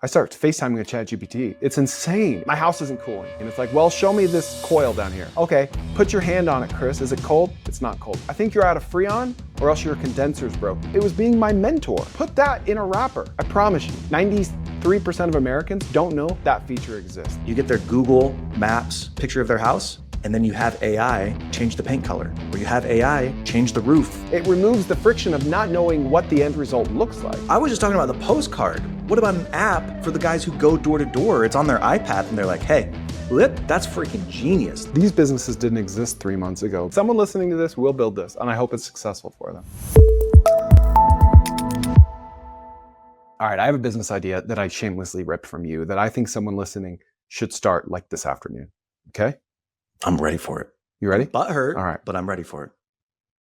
I start FaceTiming with ChatGPT. It's insane. My house isn't cooling. And it's like, well, show me this coil down here. Okay, put your hand on it, Chris. Is it cold? It's not cold. I think you're out of Freon or else your condenser's broke. It was being my mentor. Put that in a wrapper. I promise you, 93% of Americans don't know that feature exists. You get their Google Maps picture of their house, and then you have AI change the paint color, or you have AI change the roof. It removes the friction of not knowing what the end result looks like. I was just talking about the postcard. What about an app for the guys who go door to door? It's on their iPad and they're like, hey, Lip, that's freaking genius. These businesses didn't exist 3 months ago. Someone listening to this will build this, and I hope it's successful for them. All right, I have a business idea that I shamelessly ripped from you that I think someone listening should start like this afternoon, okay? I'm ready for it. You ready? Butthurt, all right, but I'm ready for it.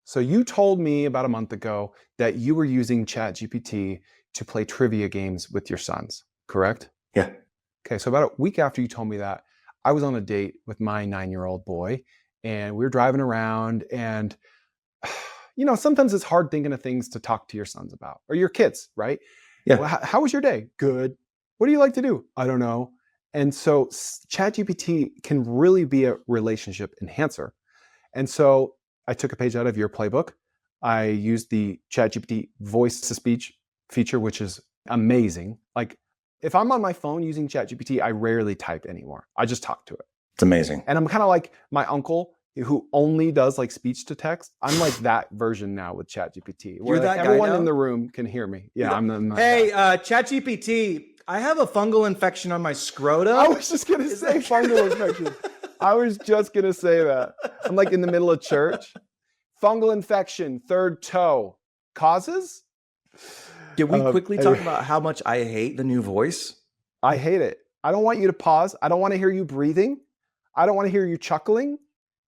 So you told me about a month ago that you were using ChatGPT to play trivia games with your sons, correct? Yeah. Okay, so about a week after you told me that, I was on a date with my 9-year-old boy, and we were driving around, and you know, sometimes it's hard thinking of things to talk to your sons about, or your kids, right? Yeah. Well, how was your day? Good. What do you like to do? I don't know. And so ChatGPT can really be a relationship enhancer. And so I took a page out of your playbook. I used the ChatGPT voice to speech feature, which is amazing. Like if I'm on my phone using ChatGPT, I rarely type anymore. I just talk to it. It's amazing. And I'm kind of like my uncle who only does like speech to text. I'm like that version now with ChatGPT. Where You're that like guy everyone now? in the room can hear me. Yeah, I'm the Hey, ChatGPT, I have a fungal infection on my scrotum. I was just going to say fungal infection. I was just going to say that. I'm like in the middle of church. Fungal infection, third toe. Causes? Did we quickly talk about how much I hate the new voice? I hate it. I don't want you to pause. I don't want to hear you breathing. I don't want to hear you chuckling.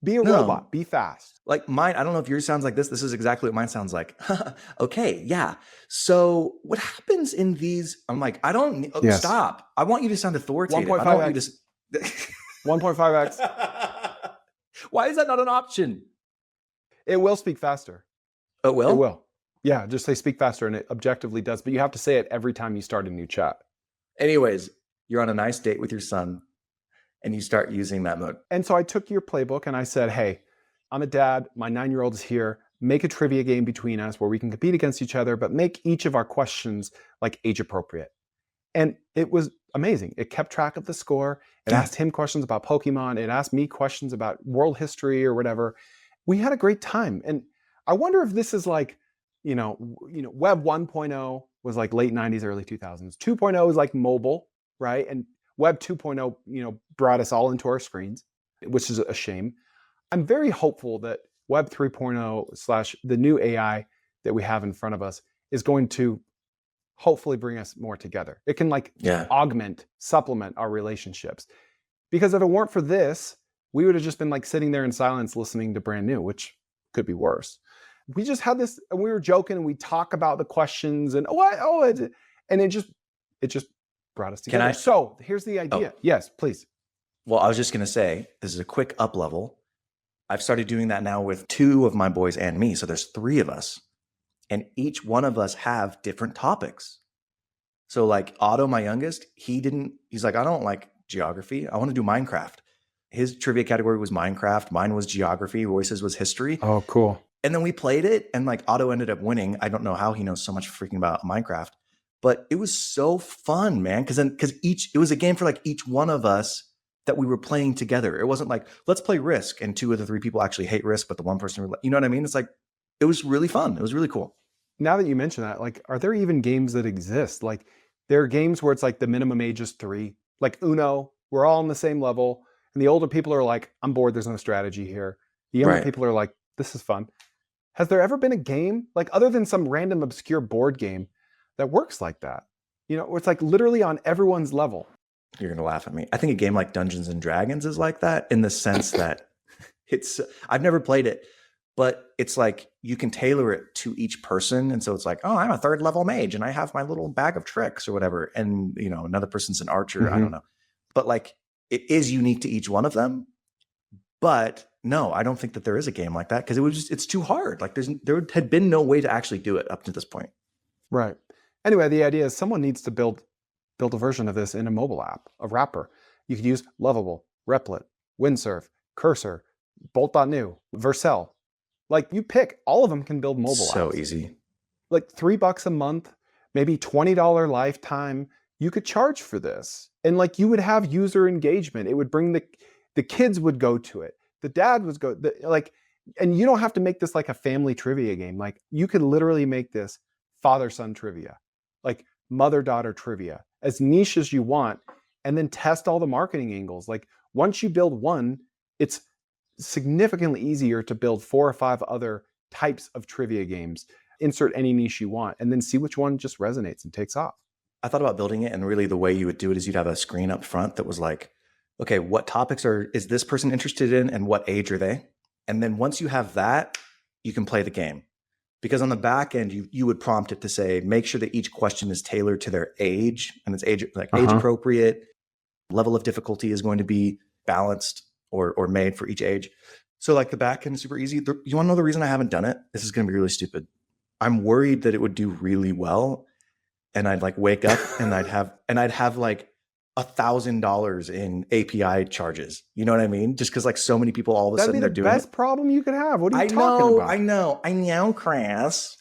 Be a robot. Be fast. Like mine, I don't know if yours sounds like this. This is exactly what mine sounds like. Okay, yeah. So what happens in these? I'm like, I don't, stop. I want you to sound authoritative. 1.5x. I don't want you to 1.5x. Why is that not an option? It will speak faster. Oh, will? It will. Yeah, just say speak faster, and it objectively does. But you have to say it every time you start a new chat. Anyways, you're on a nice date with your son, and you start using that mode. And so I took your playbook and I said, hey, I'm a dad. My 9-year-old is here. Make a trivia game between us where we can compete against each other, but make each of our questions like age appropriate. And it was amazing. It kept track of the score. It asked him questions about Pokemon. It asked me questions about world history or whatever. We had a great time. And I wonder if this is like, you know, Web 1.0 was like late 90s, early 2000s. 2.0 is like mobile, right? And Web 2.0, you know, brought us all into our screens, which is a shame. I'm very hopeful that Web 3.0 / the new AI that we have in front of us is going to hopefully bring us more together. It can like augment, supplement our relationships. Because if it weren't for this, we would have just been like sitting there in silence listening to brand new, which could be worse. We just had this, and we were joking, and we talk about the questions, and and it just brought us together. So here's the idea. Yes, please. Well, I was just going to say, this is a quick up level. I've started doing that now with 2 of my boys and me. So there's 3 of us, and each one of us have different topics. So like Otto, my youngest, he's like, I don't like geography. I want to do Minecraft. His trivia category was Minecraft. Mine was geography. Royce's was history. Oh, cool. And then we played it, and like Otto ended up winning. I don't know how he knows so much freaking about Minecraft, but it was so fun, man. Because it was a game for like each one of us that we were playing together. It wasn't like, let's play Risk, and 2 of the 3 people actually hate Risk, but the one person, you know what I mean? It's like, it was really fun. It was really cool. Now that you mention that, like, are there even games that exist? Like, there are games where it's like the minimum age is 3, like Uno. We're all on the same level, and the older people are like, I'm bored. There's no strategy here. The younger people are like, this is fun. Has there ever been a game, like other than some random obscure board game, that works like that? You know, where it's like literally on everyone's level. You're going to laugh at me. I think a game like Dungeons and Dragons is like that in the sense that I've never played it, but it's like you can tailor it to each person. And so it's like, oh, I'm a 3rd level mage and I have my little bag of tricks or whatever. And, you know, another person's an archer. I don't know. But like it is unique to each one of them. But no, I don't think that there is a game like that because it's too hard. Like there had been no way to actually do it up to this point. Right. Anyway, the idea is someone needs to build build a version of this in a mobile app, a wrapper. You could use Lovable, Replit, Windsurf, Cursor, Bolt.new, Vercel. Like you pick, all of them can build mobile apps. So easy. Like $3 a month, maybe $20 lifetime. You could charge for this. And like you would have user engagement. It would bring the kids would go to it. The dad was and you don't have to make this like a family trivia game. Like you could literally make this father-son trivia, like mother-daughter trivia, as niche as you want, and then test all the marketing angles. Like once you build one, it's significantly easier to build 4 or 5 other types of trivia games. Insert any niche you want, and then see which one just resonates and takes off. I thought about building it, and really the way you would do it is you'd have a screen up front that was like, okay, what topics is this person interested in and what age are they? And then once you have that, you can play the game. Because on the back end, you would prompt it to say, make sure that each question is tailored to their age, and it's age appropriate. Level of difficulty is going to be balanced or made for each age. So like the back end is super easy. You want to know the reason I haven't done it? This is going to be really stupid. I'm worried that it would do really well, and I'd like wake up and I'd have like $1,000 in API charges. You know what I mean? Just because like so many people all of a sudden they're doing it. That'd be the best problem you could have. What are you talking about? I know, Chris.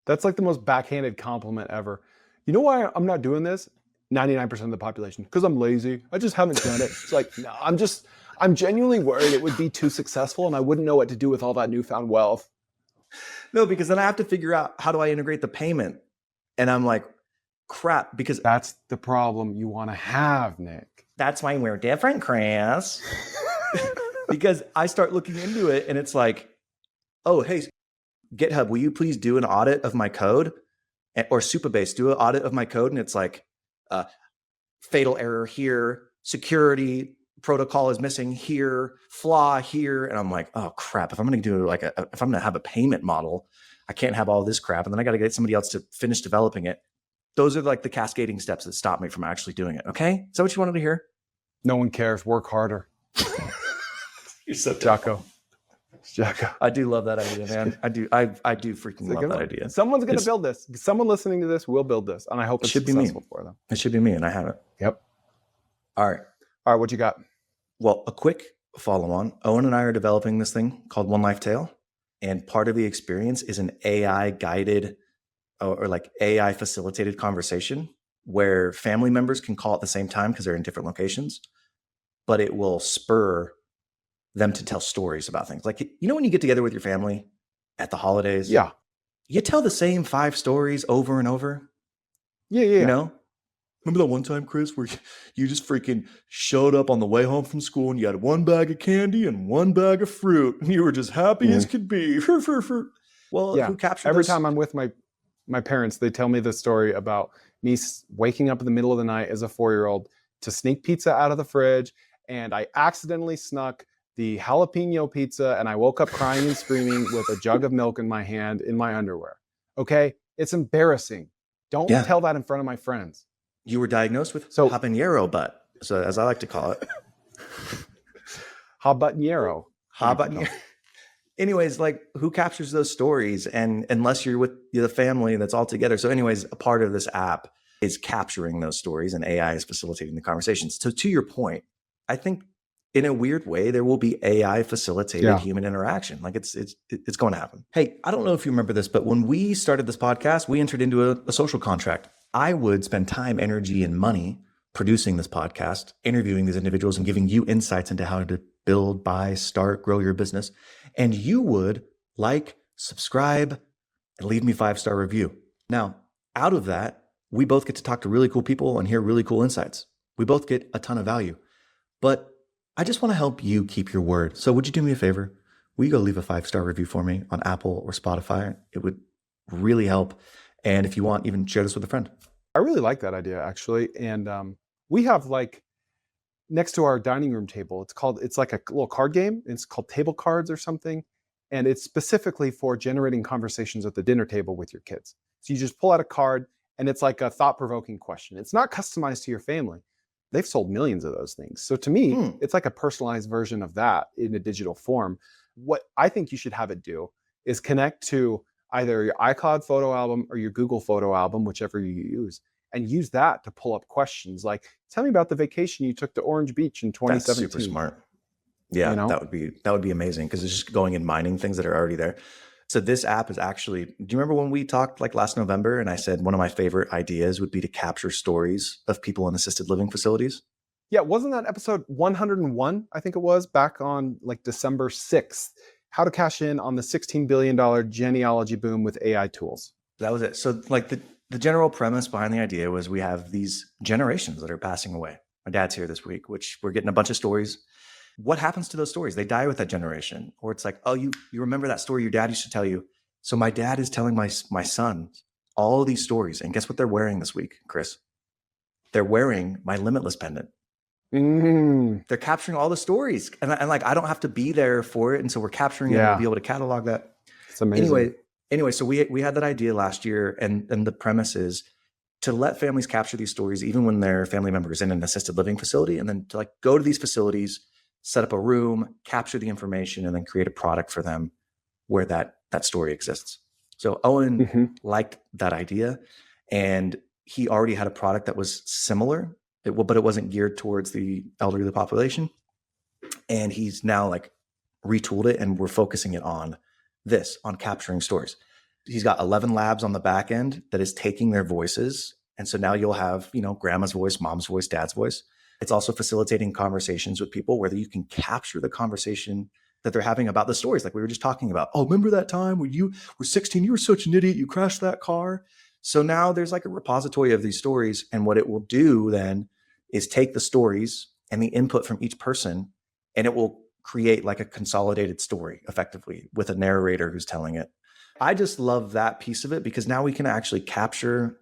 That's like the most backhanded compliment ever. You know why I'm not doing this? 99% of the population, because I'm lazy. I just haven't done it. It's like, no, I'm genuinely worried it would be too successful and I wouldn't know what to do with all that newfound wealth. No, because then I have to figure out how do I integrate the payment. And I'm like, crap, because that's the problem you want to have, Nick. That's why we're different, Chris. Because I start looking into it and it's like, oh, hey, GitHub, will you please do an audit of my code? Or Supabase, do an audit of my code. And it's like, fatal error here, security protocol is missing here, flaw here. And I'm like, oh crap, if I'm going to do like if I'm going to have a payment model, I can't have all this crap. And then I got to get somebody else to finish developing it. Those are like the cascading steps that stop me from actually doing it. Okay. Is that what you wanted to hear? No one cares. Work harder. You're so Jocko. I do love that idea, man. I do freaking love that idea. Someone's going to build this. Someone listening to this will build this. And I hope it's successful for them. It should be me. And I have it. Yep. All right. What you got? Well, a quick follow on. Owen and I are developing this thing called One Life Tale. And part of the experience is an AI guided or like AI facilitated conversation where family members can call at the same time because they're in different locations, but it will spur them to tell stories about things. Like, you know, when you get together with your family at the holidays, yeah, you tell the same 5 stories over and over. Yeah. You know, remember that one time, Chris, where you just freaking showed up on the way home from school and you had 1 bag of candy and 1 bag of fruit and you were just happy as could be. Well, yeah. Who captured every time I'm with my parents, they tell me the story about me waking up in the middle of the night as a 4-year-old to sneak pizza out of the fridge, and I accidentally snuck the jalapeno pizza and I woke up crying and screaming with a jug of milk in my hand in my underwear. Okay? It's embarrassing. Don't tell that in front of my friends. You were diagnosed with habanero butt, so as I like to call it. Habanero. Anyways, like, who captures those stories? And unless you're with the family that's all together. So anyways, a part of this app is capturing those stories and AI is facilitating the conversations. So to your point, I think in a weird way, there will be AI facilitated human interaction. Like it's going to happen. Hey, I don't know if you remember this, but when we started this podcast, we entered into a social contract. I would spend time, energy, and money producing this podcast, interviewing these individuals and giving you insights into how to build, buy, start, grow your business. And you would like, subscribe, and leave me 5-star review. Now, out of that, we both get to talk to really cool people and hear really cool insights. We both get a ton of value. But I just want to help you keep your word. So would you do me a favor? Will you go leave a 5-star review for me on Apple or Spotify? It would really help. And if you want, even share this with a friend. I really like that idea, actually. And we have like next to our dining room table, it's like a little card game. It's called Table Cards or something. And it's specifically for generating conversations at the dinner table with your kids. So you just pull out a card and it's like a thought-provoking question. It's not customized to your family. They've sold millions of those things. So to me, it's like a personalized version of that in a digital form. What I think you should have it do is connect to either your iCloud photo album or your Google photo album, whichever you use. and use that to pull up questions like, tell me about the vacation you took to Orange Beach in That's 2017. super smart. Yeah, You know? that would be amazing because it's just going and mining things that are already there. So this app is actually, do you remember when we talked like last November and I said one of my favorite ideas would be to capture stories of people in assisted living facilities? Yeah, wasn't that episode 101? I think it was back on like December 6th. How to cash in on the $16 billion genealogy boom with AI tools. That was it. So like the general premise behind the idea was we have these generations that are passing away. My dad's here this week, which we're getting a bunch of stories. What happens to those stories? They die with that generation. Or it's like, oh, you remember that story your dad used to tell you. So my dad is telling my son all of these stories. And guess what they're wearing this week, Chris? They're wearing my Limitless pendant. They're capturing all the stories. And like, I don't have to be there for it. And so we're capturing it and we'll be able to catalog that. It's amazing. Anyway, so we had that idea last year. And the premise is to let families capture these stories, even when their family member is in an assisted living facility, and then to like go to these facilities, set up a room, capture the information, and then create a product for them where that story exists. So Owen liked that idea, and he already had a product that was similar, but it wasn't geared towards the elderly population. And he's now like retooled it, and we're focusing it on capturing stories. He's got 11 labs on the back end that is taking their voices. And so now you'll have, grandma's voice, mom's voice, dad's voice. It's also facilitating conversations with people where you can capture the conversation that they're having about the stories. Like we were just talking about, oh, remember that time when you were 16, you were such an idiot, you crashed that car. So now there's like a repository of these stories. And what it will do then is take the stories and the input from each person, and it will create like a consolidated story effectively with a narrator who's telling it. I just love that piece of it because now we can actually capture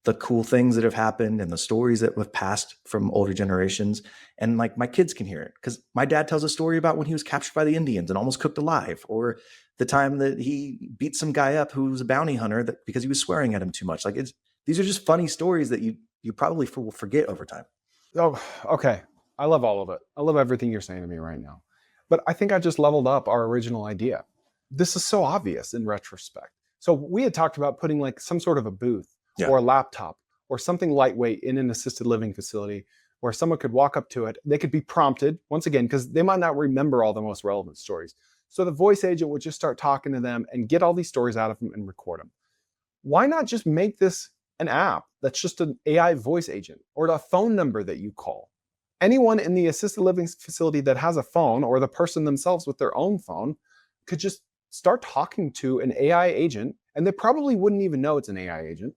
the cool things that have happened and the stories that have passed from older generations. And like my kids can hear it because my dad tells a story about when he was captured by the Indians and almost cooked alive, or the time that he beat some guy up who was a bounty hunter because he was swearing at him too much. Like these are just funny stories that you probably will forget over time. Oh, okay. I love all of it. I love everything you're saying to me right now. But I think I just leveled up our original idea. This is so obvious in retrospect. So we had talked about putting like some sort of a booth or a laptop or something lightweight in an assisted living facility where someone could walk up to it. They could be prompted, once again, because they might not remember all the most relevant stories. So the voice agent would just start talking to them and get all these stories out of them and record them. Why not just make this an app that's just an AI voice agent or a phone number that you call? Anyone in the assisted living facility that has a phone, or the person themselves with their own phone, could just start talking to an AI agent, and they probably wouldn't even know it's an AI agent.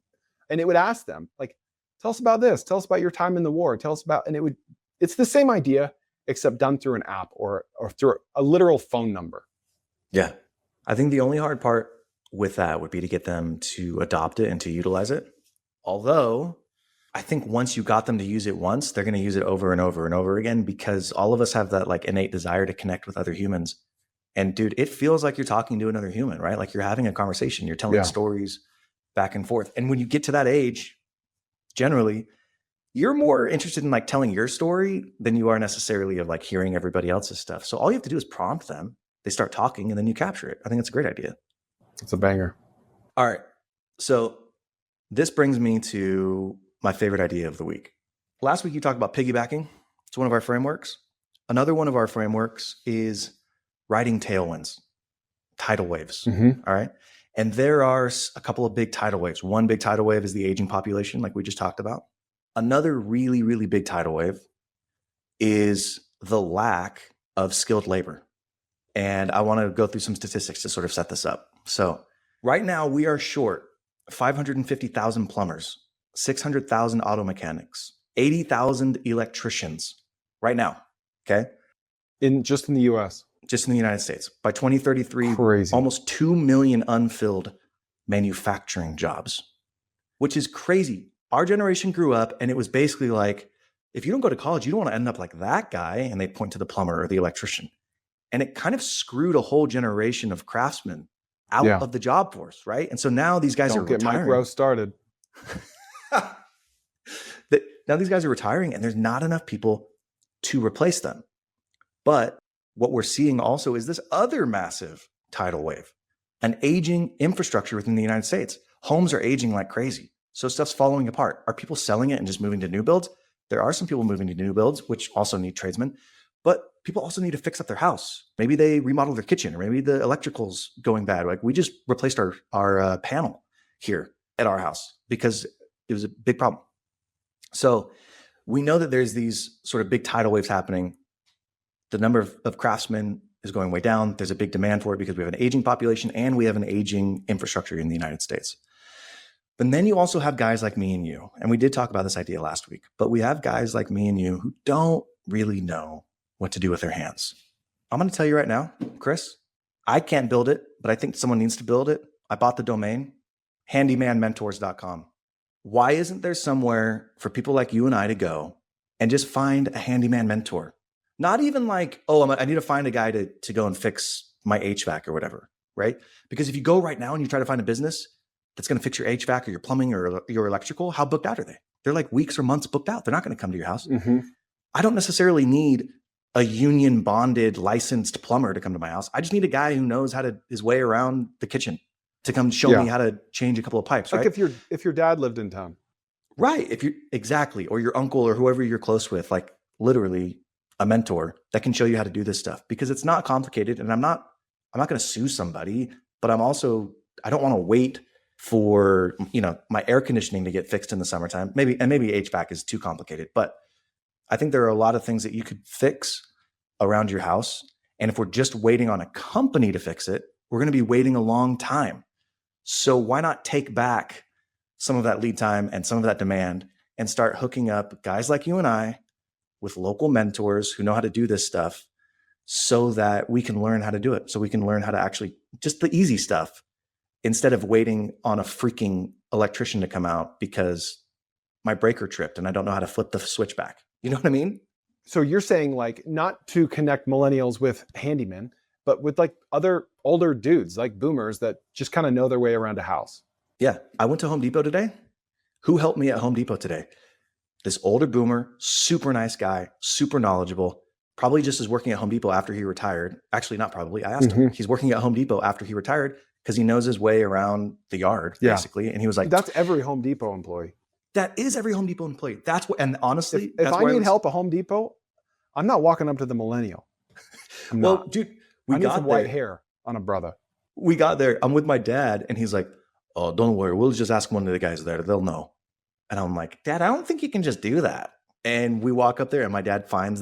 And it would ask them, like, tell us about this, tell us about your time in the war, tell us about, and it's the same idea, except done through an app or through a literal phone number. Yeah. I think the only hard part with that would be to get them to adopt it and to utilize it. Although I think once you got them to use it once, they're going to use it over and over and over again, because all of us have that like innate desire to connect with other humans. And dude, it feels like you're talking to another human, right? Like you're having a conversation, you're telling stories back and forth. And when you get to that age, generally, you're more interested in like telling your story than you are necessarily of like hearing everybody else's stuff. So all you have to do is prompt them. They start talking and then you capture it. I think it's a great idea. It's a banger. All right. So this brings me to my favorite idea of the week. Last week, you talked about piggybacking. It's one of our frameworks. Another one of our frameworks is riding tailwinds, tidal waves. All right. And there are a couple of big tidal waves. One big tidal wave is the aging population, like we just talked about. Another really, really big tidal wave is the lack of skilled labor. And I want to go through some statistics to sort of set this up. So right now we are short 550,000 plumbers, 600,000 auto mechanics, 80,000 electricians right now. Okay. Just in the US. Just in the United States. By 2033, crazy. Almost 2 million unfilled manufacturing jobs, which is crazy. Our generation grew up and it was basically like, if you don't go to college, you don't want to end up like that guy. And they point to the plumber or the electrician. And it kind of screwed a whole generation of craftsmen out of the job force, right? And so now these guys are retiring. Mike Rowe started. Now these guys are retiring and there's not enough people to replace them. But what we're seeing also is this other massive tidal wave, an aging infrastructure within the United States. Homes are aging like crazy. So stuff's falling apart. Are people selling it and just moving to new builds? There are some people moving to new builds, which also need tradesmen, but people also need to fix up their house. Maybe they remodel their kitchen, or maybe the electrical's going bad. Like we just replaced our panel here at our house because it was a big problem. So we know that there's these sort of big tidal waves happening. The number of craftsmen is going way down. There's a big demand for it because we have an aging population and we have an aging infrastructure in the United States. But then you also have guys like me and you, and we did talk about this idea last week, but we have guys like me and you who don't really know what to do with their hands. I'm going to tell you right now, Chris, I can't build it, but I think someone needs to build it. I bought the domain, handymanmentors.com. Why isn't there somewhere for people like you and I to go and just find a handyman mentor? Not even like, oh, I need to find a guy to go and fix my HVAC or whatever, right? Because if you go right now and you try to find a business that's going to fix your HVAC or your plumbing or your electrical, how booked out are they? They're like weeks or months booked out. They're not going to come to your house. I don't necessarily need a union bonded licensed plumber to come to my house. I just need a guy who knows his way around the kitchen to come show me how to change a couple of pipes. Like right? if your dad lived in town. Right. Exactly. Or your uncle or whoever you're close with, like literally a mentor that can show you how to do this stuff, because it's not complicated. And I'm not going to sue somebody, but I don't want to wait for, my air conditioning to get fixed in the summertime. Maybe HVAC is too complicated, but I think there are a lot of things that you could fix around your house. And if we're just waiting on a company to fix it, we're going to be waiting a long time. So why not take back some of that lead time and some of that demand and start hooking up guys like you and I with local mentors who know how to do this stuff so that we can learn how to do it. So we can learn how to actually just the easy stuff instead of waiting on a freaking electrician to come out because my breaker tripped and I don't know how to flip the switch back. You know what I mean? So you're saying like not to connect millennials with handymen, but with like other older dudes like boomers that just kind of know their way around a house. Yeah. I went to Home Depot today. Who helped me at Home Depot today? This older boomer, super nice guy, super knowledgeable, probably just is working at Home Depot after he retired. Actually, not probably. I asked him. He's working at Home Depot after he retired because he knows his way around the yard, basically. And he was like, that's every Home Depot employee. That is every Home Depot employee. That's what, and honestly, if I need help at Home Depot, I'm not walking up to the millennial. Well, dude, I need some white hair on a brother. We got there. I'm with my dad and he's like, oh, don't worry. We'll just ask one of the guys there. They'll know. And I'm like, Dad, I don't think you can just do that. And we walk up there and my dad finds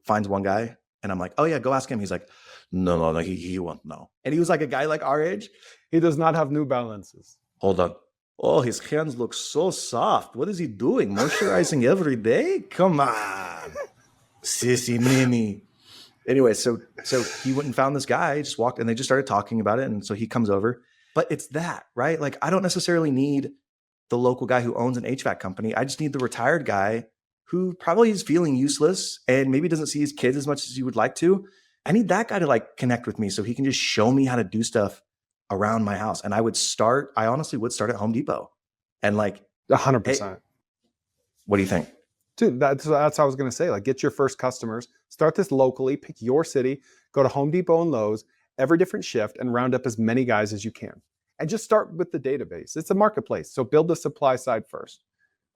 one guy. And I'm like, oh yeah, go ask him. He's like, no, he won't know. And he was like a guy like our age. He does not have New Balances. Hold on. Oh, his hands look so soft. What is he doing? Moisturizing every day? Come on. Sissy Mimi. Anyway, so he went and found this guy, he just walked and they just started talking about it. And so he comes over. But it's that, right? Like I don't necessarily need the local guy who owns an HVAC company. I just need the retired guy who probably is feeling useless and maybe doesn't see his kids as much as he would like to. I need that guy to like connect with me so he can just show me how to do stuff around my house. And I honestly would start at Home Depot and like 100%. Hey, what do you think? Dude, that's what I was going to say. Like get your first customers, start this locally, pick your city, go to Home Depot and Lowe's, every different shift and round up as many guys as you can. And just start with the database. It's a marketplace. So build the supply side first,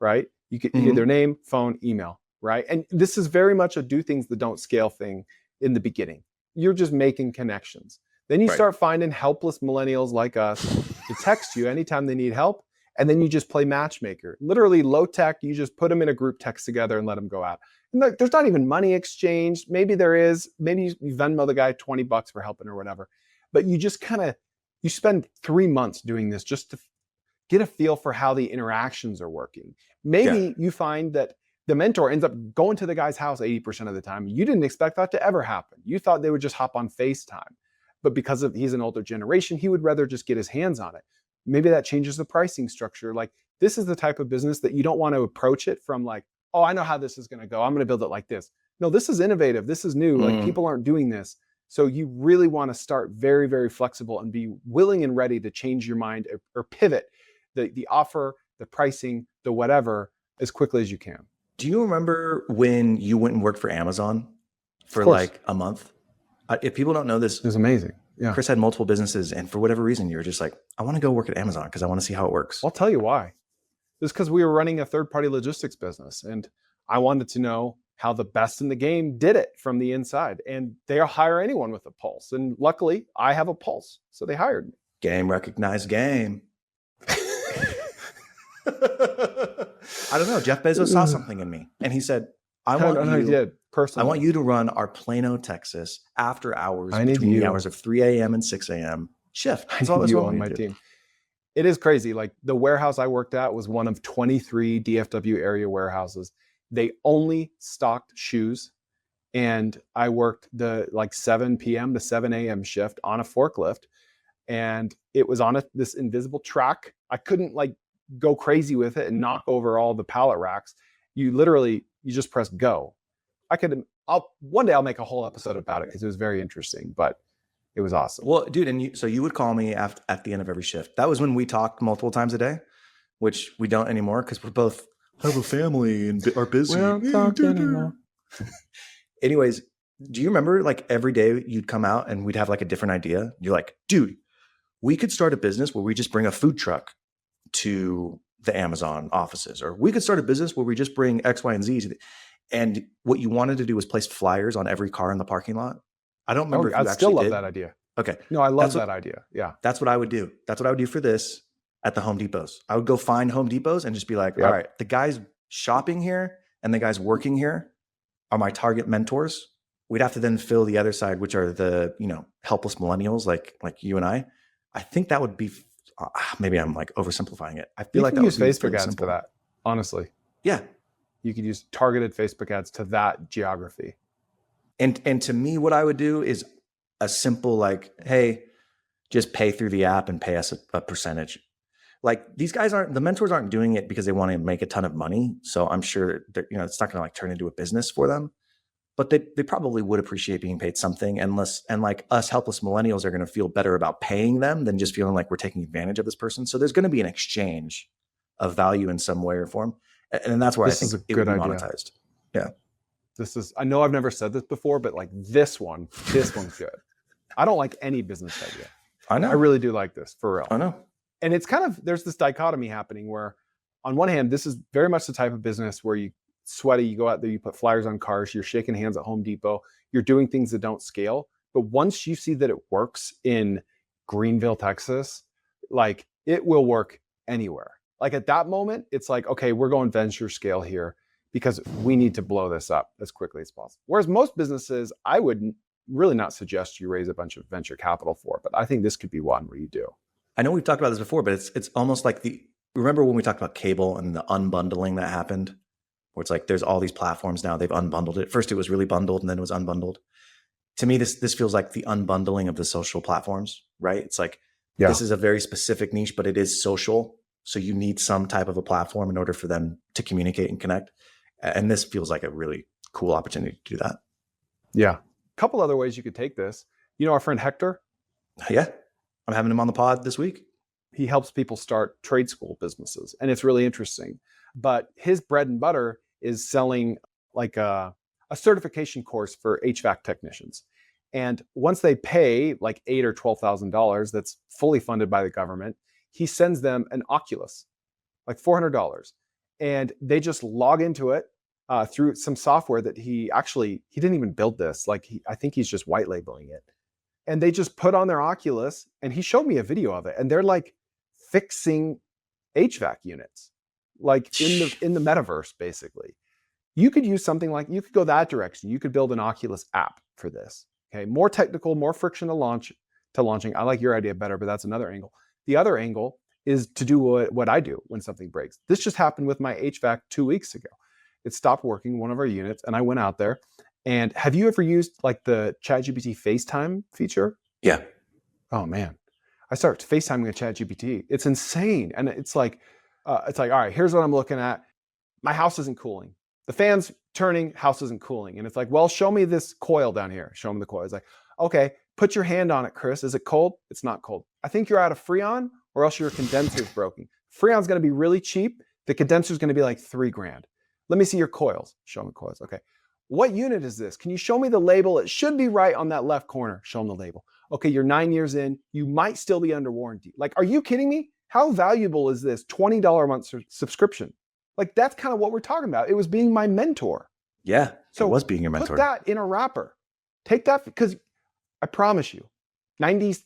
right? You get their name, phone, email, right? And this is very much a do things that don't scale thing in the beginning. You're just making connections. Then you start finding helpless millennials like us to text you anytime they need help. And then you just play matchmaker. Literally low tech, you just put them in a group text together and let them go out. And there's not even money exchanged. Maybe there is. Maybe you Venmo the guy $20 for helping or whatever. But you just you spend 3 months doing this just to get a feel for how the interactions are working. Maybe you find that the mentor ends up going to the guy's house 80% of the time. You didn't expect that to ever happen. You thought they would just hop on FaceTime. But because he's an older generation, he would rather just get his hands on it. Maybe that changes the pricing structure. Like this is the type of business that you don't want to approach it from like, oh, I know how this is going to go. I'm going to build it like this. No, this is innovative. This is new. Like people aren't doing this. So you really want to start very, very flexible and be willing and ready to change your mind or pivot the offer, the pricing, the whatever as quickly as you can. Do you remember when you went and worked for Amazon for like a month? If people don't know this, it was amazing. Yeah. Chris had multiple businesses and for whatever reason, you were just like, I want to go work at Amazon because I want to see how it works. I'll tell you why. It's because we were running a third-party logistics business, and I wanted to know how the best in the game did it from the inside. And they'll hire anyone with a pulse. And luckily, I have a pulse, so they hired me. Game recognized game. I don't know. Jeff Bezos saw something in me, and he said, I want you to run our Plano, Texas after hours between the hours of 3 a.m. and 6 a.m. shift. That's all you on my team. It is crazy. Like the warehouse I worked at was one of 23 DFW area warehouses. They only stocked shoes. And I worked the like 7 p.m. to 7 a.m. shift on a forklift. And it was on this invisible track. I couldn't like go crazy with it and knock over all the pallet racks. You just press go. One day I'll make a whole episode about it because it was very interesting, but it was awesome. Well, dude, so you would call me at the end of every shift. That was when we talked multiple times a day, which we don't anymore because we both have a family and are busy. We don't talk anymore. Anyways, do you remember like every day you'd come out and we'd have like a different idea? You're like, dude, we could start a business where we just bring a food truck to the Amazon offices, or we could start a business where we just bring X, Y, and Z. And what you wanted to do was place flyers on every car in the parking lot. I don't remember if you actually did. I still love that idea. Okay. No, I love that idea. Yeah. That's what I would do. That's what I would do for this at the Home Depots. I would go find Home Depots and just be like, all right, the guys shopping here and the guys working here are my target mentors. We'd have to then fill the other side, which are the, helpless millennials like you and I. I think that would be, maybe I'm like oversimplifying it. I feel like that would use Facebook ads for that, honestly. Yeah. You could use targeted Facebook ads to that geography. And to me, what I would do is a simple like, hey, just pay through the app and pay us a percentage. Like these guys the mentors aren't doing it because they want to make a ton of money. So I'm sure that, it's not going to like turn into a business for them, but they probably would appreciate being paid something, and like us helpless millennials are going to feel better about paying them than just feeling like we're taking advantage of this person. So there's going to be an exchange of value in some way or form. And that's where I think it would be monetized. Yeah. I know I've never said this before, but like this one's good. I don't like any business idea. I know. I really do like this, for real. I know. And it's there's this dichotomy happening where on one hand, this is very much the type of business where you go out there, you put flyers on cars, you're shaking hands at Home Depot, you're doing things that don't scale. But once you see that it works in Greenville, Texas, like it will work anywhere. Like at that moment, it's like, okay, we're going venture scale here because we need to blow this up as quickly as possible. Whereas most businesses, I would really not suggest you raise a bunch of venture capital for, but I think this could be one where you do. I know we've talked about this before, but it's almost like remember when we talked about cable and the unbundling that happened, where it's like there's all these platforms now, they've unbundled it. First it was really bundled and then it was unbundled. To me, this feels like the unbundling of the social platforms, right? It's like, This is a very specific niche, but it is social. So you need some type of a platform in order for them to communicate and connect. And this feels like a really cool opportunity to do that. Yeah. A couple other ways you could take this. Our friend Hector? Yeah. I'm having him on the pod this week. He helps people start trade school businesses, and it's really interesting. But his bread and butter is selling like a certification course for HVAC technicians. And once they pay like $8,000 or $12,000, that's fully funded by the government, he sends them an Oculus, like $400. And they just log into it through some software that he didn't even build this. I think he's just white labeling it. And they just put on their Oculus, and he showed me a video of it, and they're like fixing HVAC units, like in the metaverse, basically. You could use something like, you could go that direction. You could build an Oculus app for this. Okay, more technical, more friction to launching. I like your idea better, but that's another angle. The other angle is to do what I do when something breaks. This just happened with my HVAC 2 weeks ago. It stopped working, one of our units, and I went out there. And have you ever used like the ChatGPT FaceTime feature? Yeah. Oh man, I started FaceTiming with ChatGPT. It's insane, and it's like, all right, here's what I'm looking at. My house isn't cooling. The fan's turning, house isn't cooling, and it's like, well, show me this coil down here. Show me the coil. It's like, okay, put your hand on it, Chris. Is it cold? It's not cold. I think you're out of Freon, or else your condenser's broken. Freon's going to be really cheap. The condenser's going to be like $3,000. Let me see your coils. Show me coils. Okay. What unit is this? Can you show me the label? It should be right on that left corner. Show them the label. Okay, you're 9 years in. You might still be under warranty. Like, are you kidding me? How valuable is this $20 a month subscription? Like, that's kind of what we're talking about. It was being my mentor. Yeah, So it was being your mentor. Put that in a wrapper. Take that, because I promise you, 93%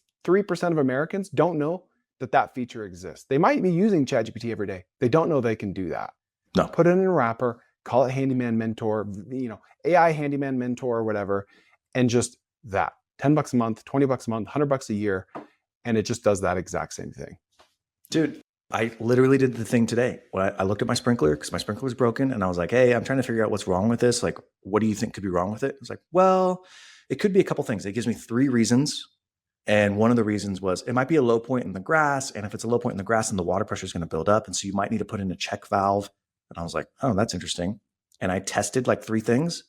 of Americans don't know that feature exists. They might be using ChatGPT every day. They don't know they can do that. No. Put it in a wrapper, call it Handyman Mentor, AI Handyman Mentor or whatever, and just that. $10 a month, $20 a month, $100 a year, and it just does that exact same thing. Dude, I literally did the thing today. When I looked at my sprinkler, because my sprinkler was broken, and I was like, hey, I'm trying to figure out what's wrong with this. Like, what do you think could be wrong with it? I was like, well, it could be a couple things. It gives me 3 reasons. And one of the reasons was it might be a low point in the grass. And if it's a low point in the grass, then the water pressure is going to build up. And so you might need to put in a check valve. And I was like, oh, that's interesting. And I tested like 3 things.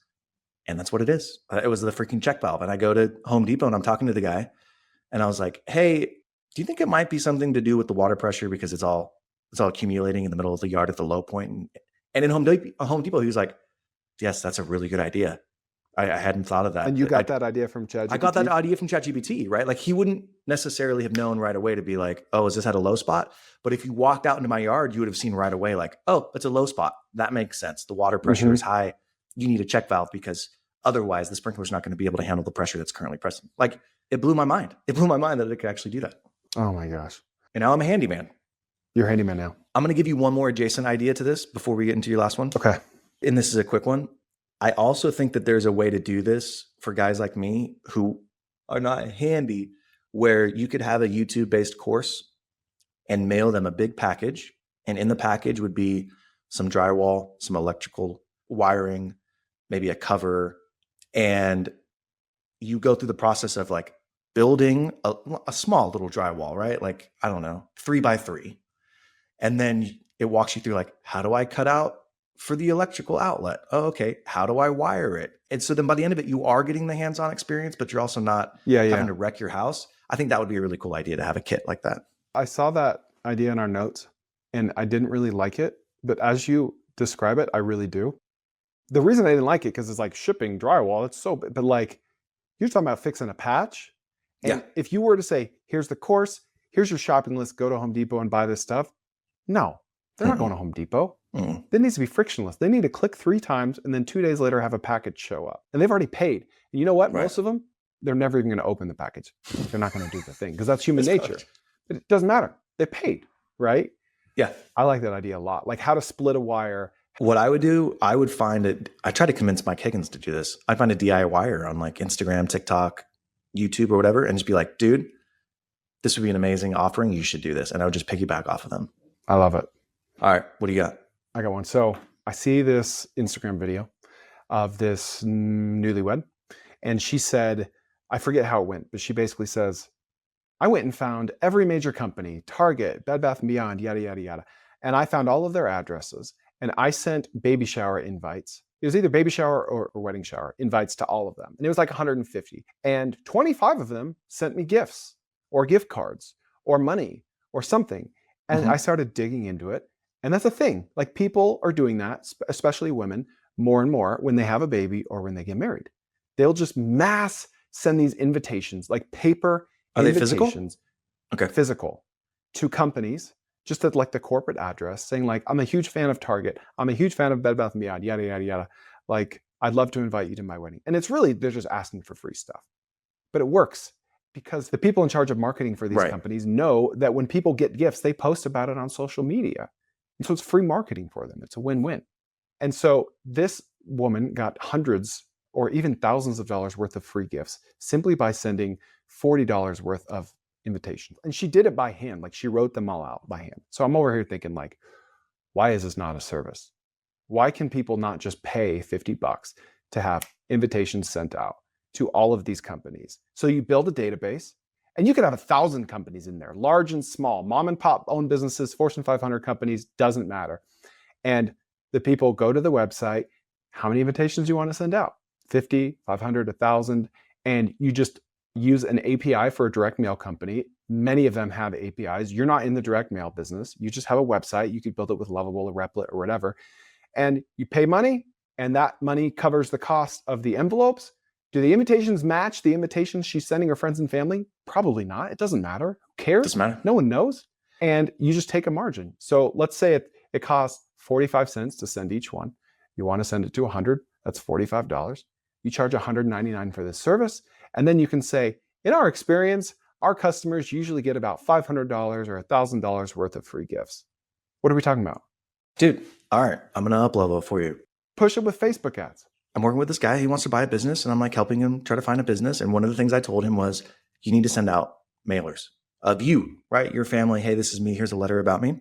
And that's what it is. It was the freaking check valve. And I go to Home Depot and I'm talking to the guy. And I was like, hey, do you think it might be something to do with the water pressure? Because it's all accumulating in the middle of the yard at the low point. And in Home Depot, he was like, yes, that's a really good idea. I hadn't thought of that. And you got that idea from ChatGPT? I got that idea from ChatGPT, right? Like, he wouldn't necessarily have known right away to be like, oh, is this at a low spot? But if you walked out into my yard, you would have seen right away like, oh, it's a low spot. That makes sense. The water pressure is high. You need a check valve because otherwise the sprinkler is not going to be able to handle the pressure that's currently present. Like, it blew my mind. It blew my mind that it could actually do that. Oh my gosh. And now I'm a handyman. You're a handyman now. I'm going to give you one more adjacent idea to this before we get into your last one. Okay. And this is a quick one. I also think that there's a way to do this for guys like me who are not handy, where you could have a YouTube-based course and mail them a big package. And in the package would be some drywall, some electrical wiring, maybe a cover. And you go through the process of like building a small little drywall, right? Like, I don't know, 3x3. And then it walks you through like, how do I cut out for the electrical outlet? Oh, okay. How do I wire it? And so then by the end of it, you are getting the hands-on experience, but you're also not having to wreck your house. I think that would be a really cool idea to have a kit like that. I saw that idea in our notes and I didn't really like it, but as you describe it, I really do. The reason I didn't like it, because it's like shipping drywall, it's so, but like, you're talking about fixing a patch. And if you were to say, here's the course, here's your shopping list, go to Home Depot and buy this stuff. No, they're not going to Home Depot. It needs to be frictionless. They need to click 3 times and then 2 days later have a package show up. And they've already paid. And you know what? Most of them, they're never even going to open the package. They're not going to do the thing because that's human nature. But it doesn't matter. They paid, right? Yeah. I like that idea a lot. Like how to split a wire. What I would do, I would find it. I try to convince Mike Higgins to do this. I'd find a DIYer on like Instagram, TikTok, YouTube, or whatever, and just be like, dude, this would be an amazing offering. You should do this. And I would just piggyback off of them. I love it. All right. What do you got? I got one. So I see this Instagram video of this newlywed, and she said, I forget how it went, but she basically says, I went and found every major company, Target, Bed Bath & Beyond, yada, yada, yada. And I found all of their addresses, and I sent baby shower invites. It was either baby shower or wedding shower invites to all of them. And it was like 150. And 25 of them sent me gifts or gift cards or money or something. And I started digging into it. And that's a thing. Like, people are doing that, especially women, more and more when they have a baby or when they get married. They'll just mass send these invitations, like paper invitations. They physical? Okay. Physical to companies, just at like the corporate address, saying like, I'm a huge fan of Target. I'm a huge fan of Bed Bath & Beyond, yada, yada, yada. Like, I'd love to invite you to my wedding. And it's really, they're just asking for free stuff. But it works because the people in charge of marketing for these companies know that when people get gifts, they post about it on social media. And so it's free marketing for them. It's a win-win. And so this woman got hundreds or even thousands of dollars worth of free gifts simply by sending $40 worth of invitations. And she did it by hand. Like, she wrote them all out by hand. So I'm over here thinking like, why is this not a service? Why can people not just pay $50 to have invitations sent out to all of these companies? So you build a database. And you could have 1,000 companies in there, large and small, mom and pop owned businesses, Fortune 500 companies, doesn't matter. And the people go to the website. How many invitations do you want to send out? 50, 500, 1,000. And you just use an API for a direct mail company. Many of them have APIs. You're not in the direct mail business. You just have a website. You could build it with Lovable or Replit or whatever. And you pay money, and that money covers the cost of the envelopes. Do the invitations match the invitations she's sending her friends and family? Probably not. It doesn't matter. Who cares? Doesn't matter. No one knows. And you just take a margin. So let's say it costs 45 cents to send each one. You want to send it to 100, that's $45. You charge $199 for this service. And then you can say, in our experience, our customers usually get about $500 or $1,000 worth of free gifts. What are we talking about? Dude, all right, I'm going to up-level it for you. Push it with Facebook ads. I'm working with this guy. He wants to buy a business, and I'm like helping him try to find a business. And one of the things I told him was, you need to send out mailers of you, right? Your family. Hey, this is me. Here's a letter about me.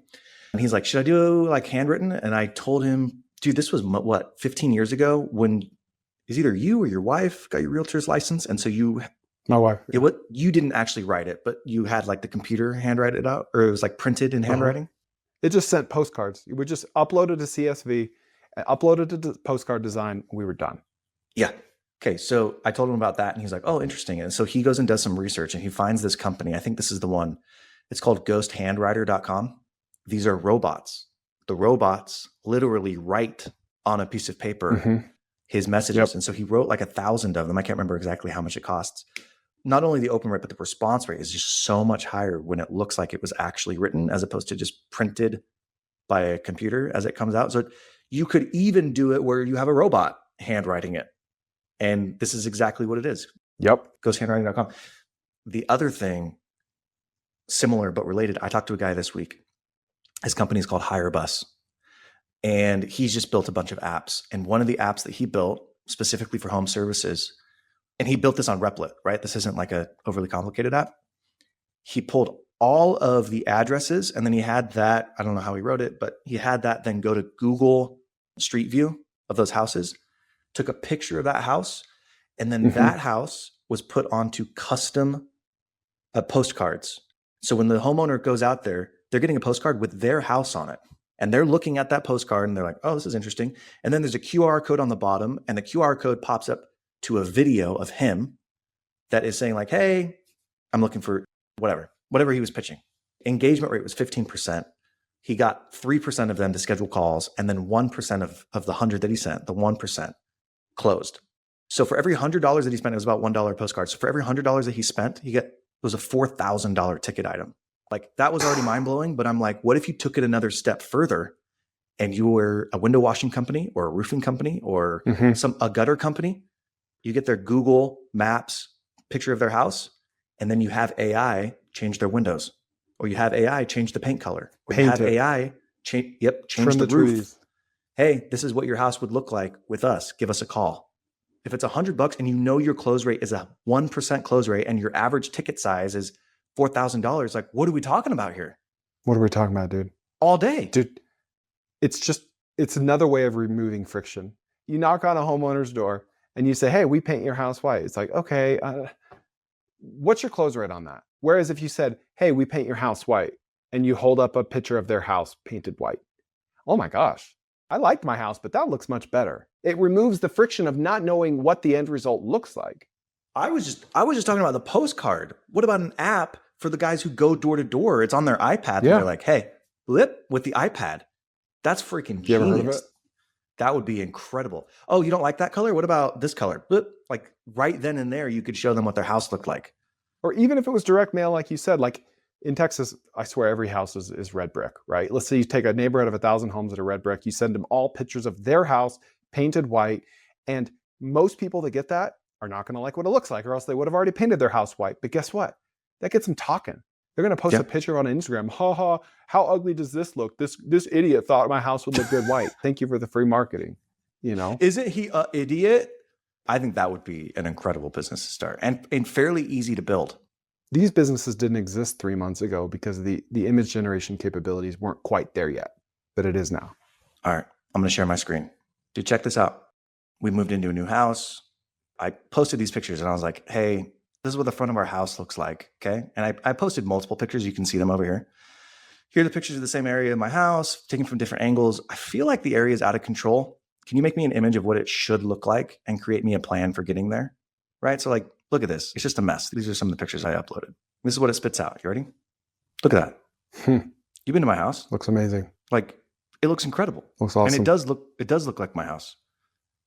And he's like, should I do like handwritten? And I told him, dude, this was what, 15 years ago when is either you or your wife got your realtor's license. And so my wife, you didn't actually write it, but you had like the computer handwrite it out, or it was like printed in handwriting. It just sent postcards. You would just upload it to CSV, upload it to postcard design. We were done. Yeah. Okay. So I told him about that and he's like, oh, interesting. And so he goes and does some research and he finds this company. I think this is the one. It's called ghosthandwriter.com. These are robots. The robots literally write on a piece of paper his messages. Yep. And so he wrote like 1,000 of them. I can't remember exactly how much it costs. Not only the open rate, but the response rate is just so much higher when it looks like it was actually written as opposed to just printed by a computer as it comes out. So you could even do it where you have a robot handwriting it. And this is exactly what it is. Yep. Ghosthandwriting.com. The other thing, similar but related, I talked to a guy this week. His company is called HireBus. And he's just built a bunch of apps. And one of the apps that he built specifically for home services, and he built this on Replit, right? This isn't like a overly complicated app. He pulled all of the addresses and then he had that, I don't know how he wrote it, but he had that then go to Google Street View of those houses, took a picture of that house, and then that house was put onto custom postcards. So when the homeowner goes out there, they're getting a postcard with their house on it. And they're looking at that postcard and they're like, oh, this is interesting. And then there's a QR code on the bottom and the QR code pops up to a video of him that is saying like, hey, I'm looking for whatever he was pitching. Engagement rate was 15%. He got 3% of them to schedule calls. And then 1% of the 100 that he sent, the 1% closed. So for every $100 that he spent, it was about $1 postcard. So for every $100 that he spent, it was a $4,000 ticket item. Like that was already mind blowing, but I'm like, what if you took it another step further and you were a window washing company or a roofing company or a gutter company? You get their Google Maps picture of their house, and then you have AI change their windows, or you have AI change the paint color, or you have AI change the roof. Trees. Hey, this is what your house would look like with us. Give us a call. If it's $100 and you know your close rate is a 1% close rate and your average ticket size is $4,000, like what are we talking about here? What are we talking about, dude? All day. Dude, it's another way of removing friction. You knock on a homeowner's door and you say, hey, we paint your house white. It's like, okay, what's your close rate on that? Whereas if you said, hey, we paint your house white, and you hold up a picture of their house painted white. Oh my gosh, I liked my house, but that looks much better. It removes the friction of not knowing what the end result looks like. I was just talking about the postcard. What about an app for the guys who go door to door? It's on their iPad. And they're like, hey, blip with the iPad. That's freaking genius. You ever heard of it? That would be incredible. Oh, you don't like that color? What about this color? Blip. Like right then and there, you could show them what their house looked like. Or even if it was direct mail, like you said, like in Texas, I swear every house is red brick, right? Let's say you take a neighborhood of 1,000 homes that are red brick. You send them all pictures of their house painted white. And most people that get that are not going to like what it looks like, or else they would have already painted their house white. But guess what? That gets them talking. They're going to post a picture on Instagram. Ha ha, how ugly does this look? This idiot thought my house would look good white. Thank you for the free marketing. You know? Isn't he an idiot? I think that would be an incredible business to start and fairly easy to build. These businesses didn't exist 3 months ago because the image generation capabilities weren't quite there yet, but it is now. All right, I'm going to share my screen. Dude, check this out. We moved into a new house. I posted these pictures and I was like, hey, this is what the front of our house looks like, okay? And I posted multiple pictures. You can see them over here. Here are the pictures of the same area of my house, taken from different angles. I feel like the area is out of control. Can you make me an image of what it should look like and create me a plan for getting there? Right? So like, look at this. It's just a mess. These are some of the pictures I uploaded. This is what it spits out. You ready? Look at that. You've been to my house. Looks amazing. Like, it looks incredible. Looks awesome. And it does look like my house.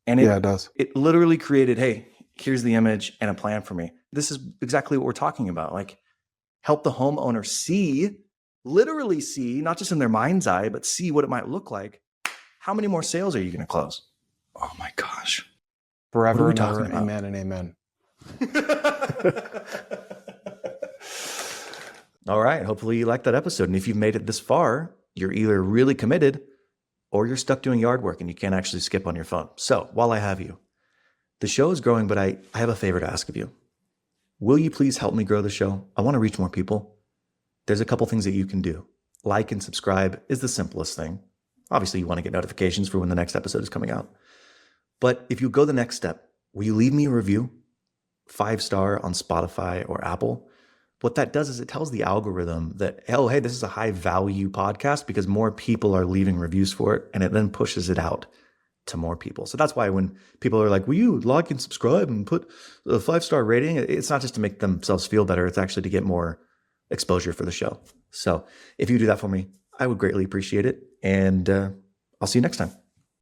And it does. It literally created, hey, here's the image and a plan for me. This is exactly what we're talking about. Like, help the homeowner see literally see, not just in their mind's eye, but see what it might look like, how many more sales are you going to close? Oh my gosh. Forever What and are we ever, talking about? amen and amen. All right. Hopefully you liked that episode. And if you've made it this far, you're either really committed or you're stuck doing yard work and you can't actually skip on your phone. So while I have you, the show is growing, but I have a favor to ask of you. Will you please help me grow the show? I want to reach more people. There's a couple things that you can do. Like and subscribe is the simplest thing. Obviously, you want to get notifications for when the next episode is coming out. But if you go the next step, will you leave me a review? 5-star on Spotify or Apple. What that does is it tells the algorithm that, oh, hey, this is a high value podcast because more people are leaving reviews for it, and it then pushes it out to more people. So that's why when people are like, will you like and subscribe and put a 5-star rating? It's not just to make themselves feel better. It's actually to get more exposure for the show. So if you do that for me, I would greatly appreciate it. And I'll see you next time.